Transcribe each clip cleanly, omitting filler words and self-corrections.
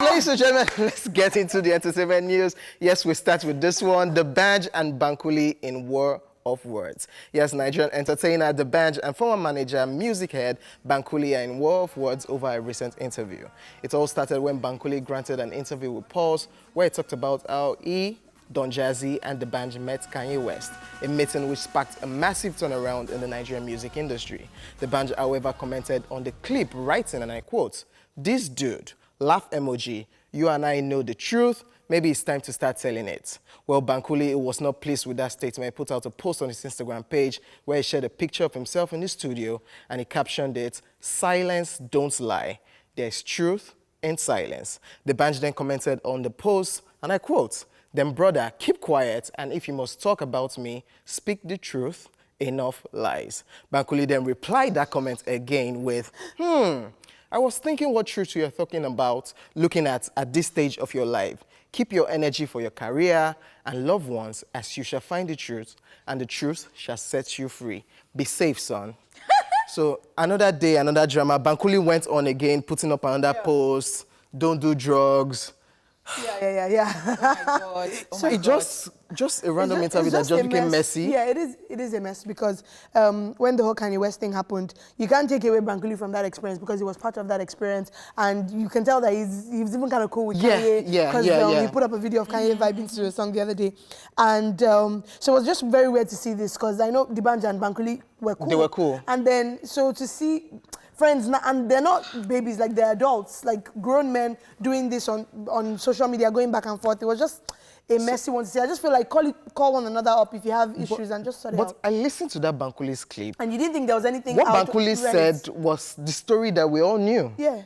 Ladies and gentlemen, let's get into the entertainment news. Yes, we start with this one. The Banj and Bankuli in war of words. Yes, Nigerian entertainer The Banj and former manager, music head Bankuli are in war of words over a recent interview. It all started when Bankuli granted an interview with Pulse, where he talked about how he, Don Jazzy and The Banj met Kanye West, a meeting which sparked a massive turnaround in the Nigerian music industry. The Banj, however, commented on the clip, writing, and I quote, "This dude, laugh emoji, you and I know the truth, maybe it's time to start telling it." Well, Bankuli was not pleased with that statement. He put out a post on his Instagram page where he shared a picture of himself in the studio and he captioned it, "Silence don't lie. There's truth in silence." The Banj then commented on the post, and I quote, "Then brother, keep quiet, and if you must talk about me, speak the truth, enough lies." Bankuli then replied that comment again with, "I was thinking what truth you're talking about, looking at this stage of your life. Keep your energy for your career and loved ones, as you shall find the truth, and the truth shall set you free. Be safe, son." So another day, another drama. Bankuli went on again, putting up another post, "Don't do drugs." Yeah. Oh my God. So it just a random interview that just became messy. Yeah, it is a mess because when the whole Kanye West thing happened, you can't take away Bankuli from that experience because he was part of that experience, and you can tell that he's even kind of cool with Kanye because he put up a video of Kanye vibing to a song the other day, and so it was just very weird to see this because I know The Banj and Bankuli were cool. They were cool, and then so to see friends, and they're not babies, like they're adults, like grown men doing this on social media, going back and forth. It was just a messy one to see. I just feel like call one another up if you have issues and just sort it out. But I listened to that Bankuli's clip. And you didn't think there was anything What out Bankuli said was the story that we all knew. Yeah.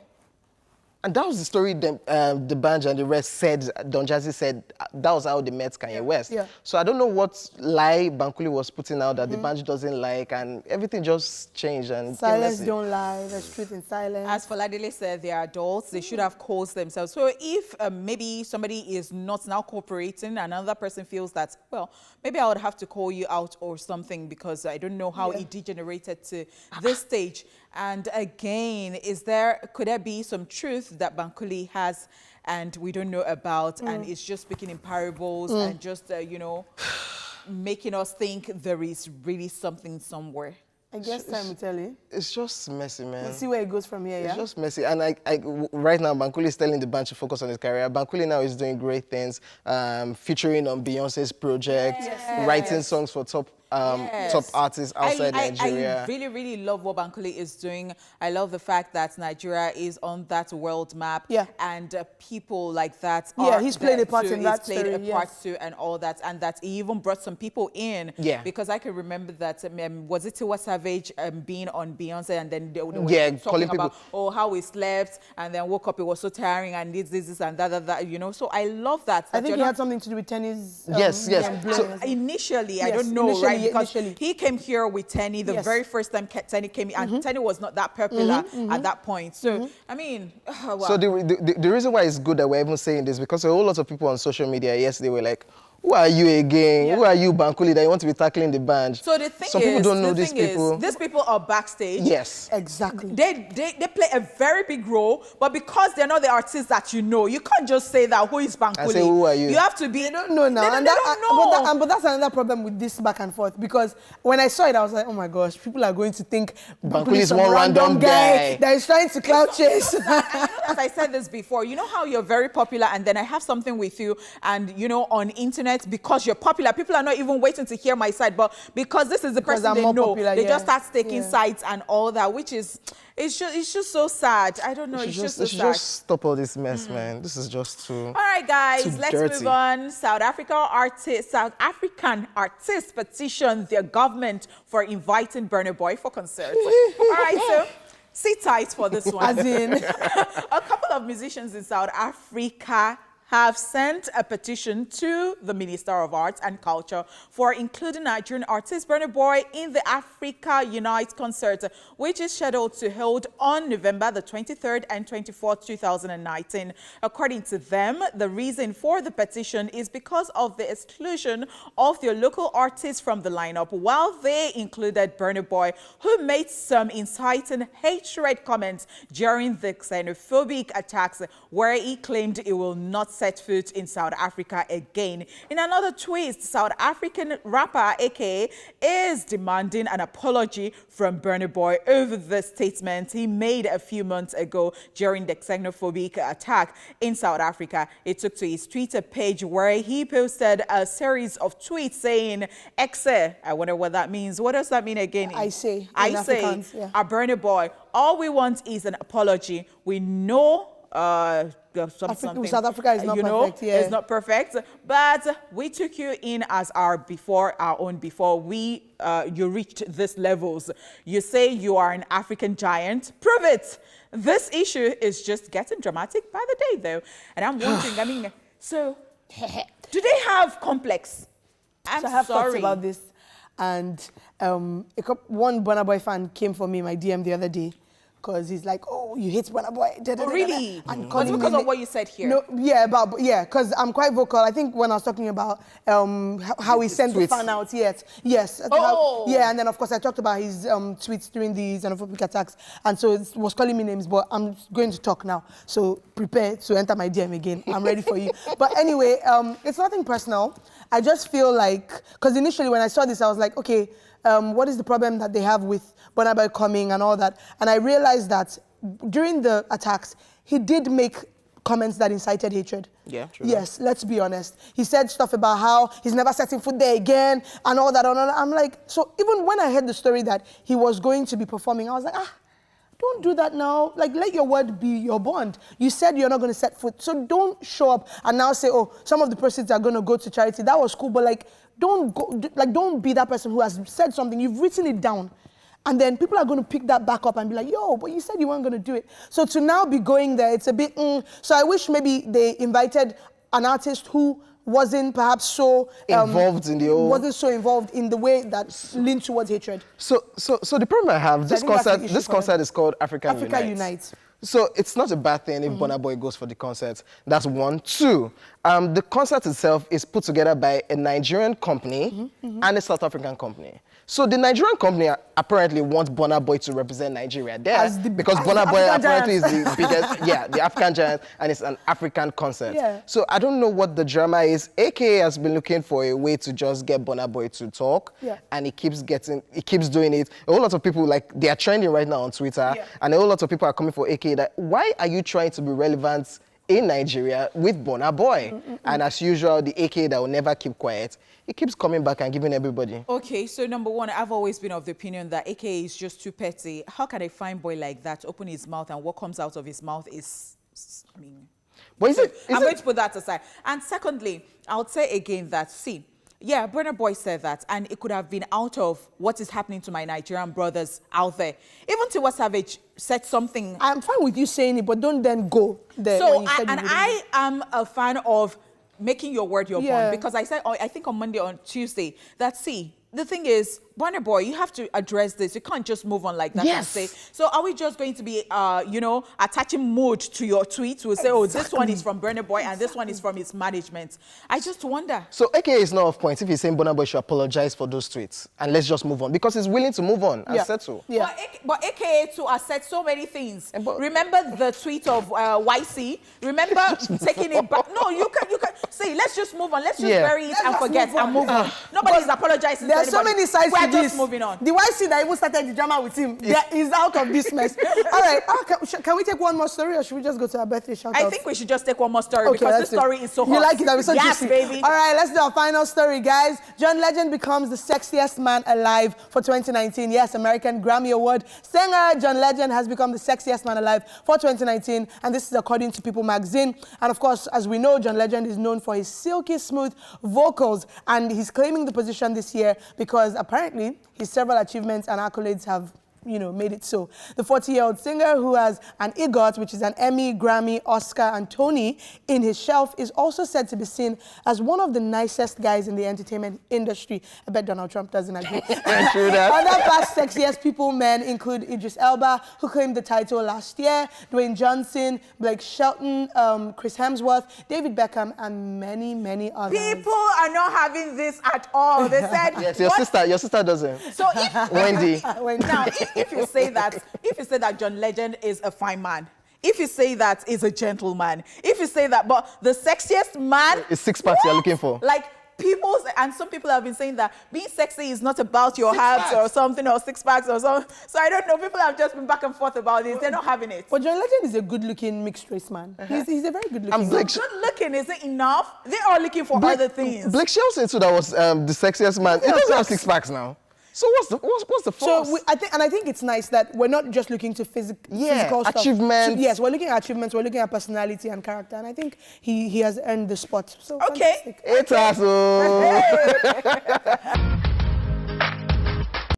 And that was the story the Banj and the rest said, Don Jazzy said, that was how they met Kanye West. Yeah. So I don't know what lie Bankuli was putting out that the Banj doesn't like, and everything just changed. And silence don't lie, there's truth in silence. As Foladele said, they are adults, they should have caused themselves. So if maybe somebody is not now cooperating, another person feels that, well, maybe I would have to call you out or something because I don't know how it degenerated to this stage. And again, could there be some truth that Bankuli has and we don't know about, and it's just speaking in parables and just, making us think there is really something somewhere? I guess time will tell you. It's just messy, man. We'll see where it goes from here, It's just messy. And right now, Bankuli is telling the band to focus on his career. Bankuli now is doing great things, featuring on Beyonce's project, writing songs for top artists outside Nigeria. I really, really love what Bankuli is doing. I love the fact that Nigeria is on that world map. Yeah. And people like that he's played a part in that story. He's played a part too and all that. And that he even brought some people in. Yeah. Because I can remember that, was it Tiwa Savage being on Beyonce, and then they were talking about, how he slept and then woke up, it was so tiring and this and that, So I love that. I think it had something to do with Tenny's. Yes. So initially, I don't know, right? Because he came here with Tenny the very first time Tenny came in, and Tenny was not that popular at that point. So, I mean, wow. So the reason why it's good that we're even saying this, because a whole lot of people on social media yesterday were like, "Who are you again? Yeah. Who are you, Bankuli, that you want to be tackling the band?" So the thing Some people don't know these people. These people are backstage. Yes. Exactly. They play a very big role, but because they're not the artists that you know, you can't just say that, who is Bankuli? I say, who are you? You have to be... They don't know now. They don't know. But that's another problem with this back and forth, because when I saw it, I was like, oh my gosh, people are going to think Bankuli is one random guy that is trying to clout chase. As I said this before, you know how you're very popular and then I have something with you and, on internet, because you're popular, people are not even waiting to hear my side, but because this is the person they know, popular, they just start taking sides and all that, which is, it's just so sad. I don't know, it's just so sad. Just stop all this mess, man. This is just too... All right, guys, let's dirty. move on. South African artists petition their government for inviting Burna Boy for concerts. All right, so sit tight for this one. As in... A couple of musicians in South Africa have sent a petition to the Minister of Arts and Culture for including Nigerian artist Burna Boy in the Africa Unite concert, which is scheduled to hold on November the 23rd and 24th, 2019. According to them, the reason for the petition is because of the exclusion of their local artists from the lineup, while they included Burna Boy, who made some inciting hatred comments during the xenophobic attacks, where he claimed he will not set foot in South Africa again. In another twist, South African rapper AKA is demanding an apology from Burna Boy over the statement he made a few months ago during the xenophobic attack in South Africa. It took to his Twitter page where he posted a series of tweets saying, "Exe," I wonder what that means. What does that mean again? I say. Yeah. A Burna Boy. All we want is an apology. We know South Africa is not perfect. Yeah. It's not perfect, but we took you in as our own before we you reached these levels. You say you are an African giant. Prove it. This issue is just getting dramatic by the day, though. And I'm wondering, I mean, so do they have complex? I'm so I have sorry. thoughts about this. And one Burna Boy fan came for me in my DM the other day because he's like, "Oh, you hate Burna Boy." Oh, really? And because of what you said here? No, yeah, because I'm quite vocal. I think when I was talking about how he sent the fan out, yes. And then of course I talked about his tweets during the xenophobic attacks, and so it was calling me names. But I'm going to talk now, so prepare to enter my DM again. I'm ready for you. But anyway, it's nothing personal. I just feel like, because initially when I saw this, I was like, okay, what is the problem that they have with Burna Boy coming and all that? And I realized that during the attacks, he did make comments that incited hatred. Yeah, true. Yes, let's be honest. He said stuff about how he's never setting foot there again and all that. I'm like, so even when I heard the story that he was going to be performing, I was like, don't do that now. Like, let your word be your bond. You said you're not going to set foot, so don't show up and now say, oh, some of the proceeds are going to go to charity. That was cool, but like, don't be that person who has said something. You've written it down. And then people are going to pick that back up and be like, yo, but you said you weren't going to do it. So to now be going there, it's a bit, So I wish maybe they invited an artist who wasn't perhaps so involved in the whole... wasn't so involved in the way that leaned towards hatred. So the problem I have, this concert is called Africa Unite. So it's not a bad thing if Burna Boy goes for the concert. That's one. Two, the concert itself is put together by a Nigerian company and a South African company. So the Nigerian company apparently wants Burna Boy to represent Nigeria there because Burna Boy apparently is the biggest, the African giant, and it's an African concert. Yeah. So I don't know what the drama is. AKA has been looking for a way to just get Burna Boy to talk, and he keeps doing it. A whole lot of people, like, they are trending right now on Twitter, and a whole lot of people are coming for AKA that, why are you trying to be relevant in Nigeria with Burna Boy? And as usual, the AKA that will never keep quiet, he keeps coming back and giving everybody. Okay, so number one, I've always been of the opinion that AKA is just too petty. How can a fine boy like that open his mouth and what comes out of his mouth is, I mean... But I'm going to put that aside. And secondly, I would say again that, see, yeah, Burna Boy said that, and it could have been out of what is happening to my Nigerian brothers out there. Even Tiwa Savage said something. I'm fine with you saying it, but don't then go there. So, I am a fan of making your word your bond, because I said, I think on Monday, on Tuesday, that, see, the thing is, Burna Boy, you have to address this. You can't just move on like that and say, so are we just going to be, attaching mood to your tweets? We'll say, oh, this one is from Burna Boy and this one is from his management. I just wonder. So AKA is not off point if he's saying Burna Boy should apologize for those tweets and let's just move on, because he's willing to move on and settle. Yeah. But AKA too has said so many things. Remember the tweet of YC? Remember taking it back? No, you can see, let's just move on. Let's just bury it and forget and move on. Nobody's apologizing to anybody. So many sides to this. Moving on. The YC that even started the drama with him, is out of this mess. All right, can we take one more story, or should we just go to our birthday shout I think we should just take one more story, because this story is so hot. You like it? I'm so juicy. Baby. All right, let's do our final story, guys. John Legend becomes the sexiest man alive for 2019. Yes, American Grammy Award singer John Legend has become the sexiest man alive for 2019, and this is according to People magazine. And of course, as we know, John Legend is known for his silky smooth vocals, and he's claiming the position this year because apparently his several achievements and accolades have made it so. The 40-year-old singer, who has an EGOT, which is an Emmy, Grammy, Oscar, and Tony, in his shelf, is also said to be seen as one of the nicest guys in the entertainment industry. I bet Donald Trump doesn't agree. True that. Other past sexiest people men include Idris Elba, who claimed the title last year, Dwayne Johnson, Blake Shelton, Chris Hemsworth, David Beckham, and many, many others. People are not having this at all. They said, yes, your sister doesn't. So if Wendy. Now, if you say that John Legend is a fine man, if you say that is a gentleman, if you say that, but the sexiest man is six-packs you're looking for. Like and some people have been saying that being sexy is not about your abs or something, or six-packs or something. So I don't know. People have just been back and forth about this. They're not having it. But John Legend is a good-looking mixed race man. He's a very good-looking man. Good-looking, is it enough? They're all looking for other things. Blake Shelton, too, that was the sexiest man. He doesn't have six-packs now. So what's the force? So I think it's nice that we're not just looking to physical stuff. Achievements. Yes, we're looking at achievements. We're looking at personality and character, and I think he has earned the spot. So okay, fantastic. It's awesome.